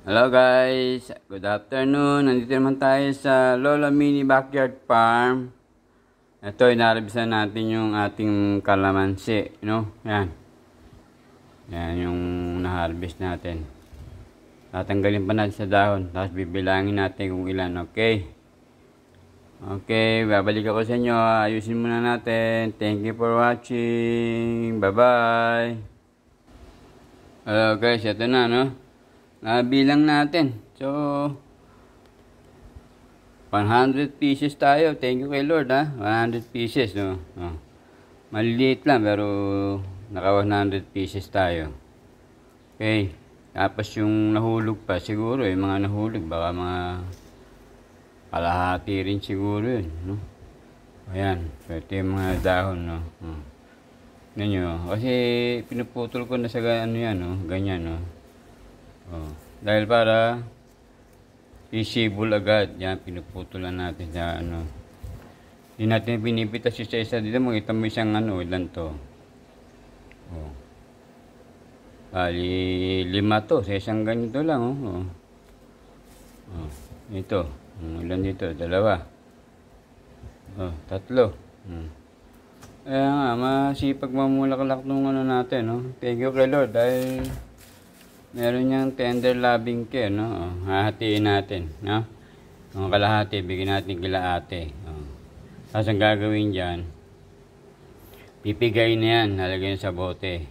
Hello guys, good afternoon. Nandito naman tayo sa Lola Mini Backyard Farm. Ito, inarabisa natin yung ating kalamansi, Yan. Yan yung na-harvest natin. Tatanggalin pa natin sa dahon, tapos bibilangin natin kung ilan, okay? Okay, babalik ako sa inyo. Ayusin muna natin. Thank you for watching. Bye-bye. Hello guys, ito na, Nabilang natin. So, 100 pieces tayo. Thank you kay Lord, 100 pieces, Maliliit lang, pero naka 100 pieces tayo. Okay. Tapos yung nahulog pa, siguro, yung mga nahulog, baka mga kalahati rin siguro yun, Ayan. So, ito yung mga dahon, Ganyan, kasi pinuputol ko na sa ganyan, dahil para isibol agad, yan, pinuputulan natin sa hindi natin pinipitas sa isa dito. Makita mo isang ilan to, bali 5 to, sa isang ganito lang, ito, ilan dito, 2, 3, kaya nga, masipag mamulaklak nung natin, thank you kay Lord, dahil meron niyang tender loving care, hahatiin natin, Yung kalahati, bigyan natin kila ate. Tapos ang gagawin dyan, pipigay na yan, nalagay sa bote.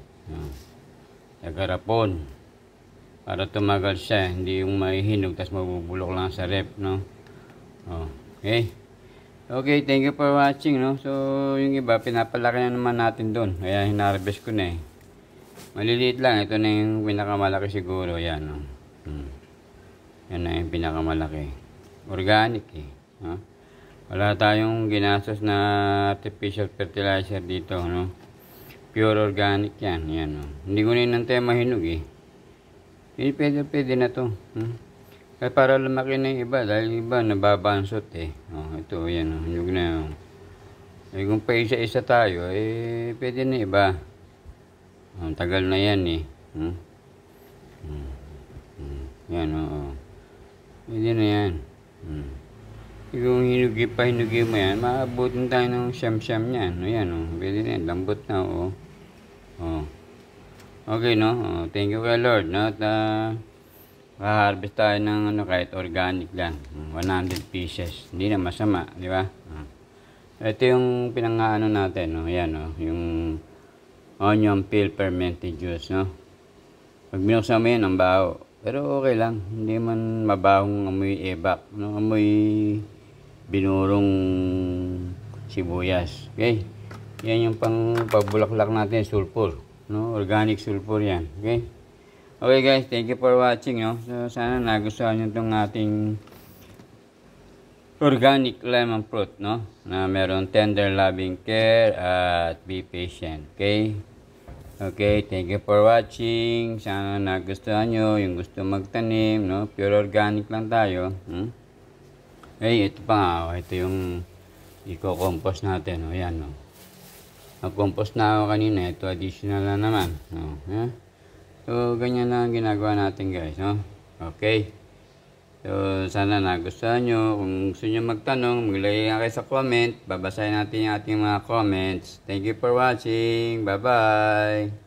Sa garapon. Para tumagal siya, hindi yung mahihinog, tapos mabubulok lang sa rep, Okay. Okay, thank you for watching, So, yung iba, pinapalaki na naman natin doon. Kaya hinarvest ko na Maliliit lang. Ito na yung pinakamalaki siguro. Yan, Yan na yung pinakamalaki. Organic, Wala tayong ginastos na artificial fertilizer dito, Pure organic yan. Yan, Hindi ko na inantay mahinog, Pwede na to. Kaya para lumaki na yung iba. Dahil iba, nababansot, Ito, yan, hinog na kung pa isa-isa tayo, pwede na iba. Tagal na yan, Yan, Pwede na yan. Kung hinugi mo yan, maabutin tayo ng siyam-siyam yan. Yan, Pwede na yan. Lambot na, Okay, Thank you kay Lord, At, harvest tayo ng, kahit organic lang. 100 pieces. Hindi na masama, di ba? Ito yung pinangaano natin, Yan, Yung onion peel fermented juice, Pag binuksan mo yan, ang baho. Pero okay lang. Hindi man mabahong amoy ebak, Amoy binurong sibuyas. Okay? Yan yung pang-pabulaklak natin, sulfur. Organic sulfur yan. Okay? Okay guys, thank you for watching, So, sana nagustuhan nyo itong ating organic lemon fruit, na meron tender loving care at be patient. Okay? Okay, thank you for watching. Sana nagustuhan nyo yung gusto magtanim, Pure organic lang tayo. Ito pa nga, ito yung i-compost natin, Yan, Nag-compost na ako kanina. Ito additional na naman, So, ganyan lang ang ginagawa natin, guys, Okay. So, sana nagustuhan nyo. Kung gusto nyo magtanong, maglagay kayo sa comment. Babasahin natin yung ating mga comments. Thank you for watching. Bye-bye.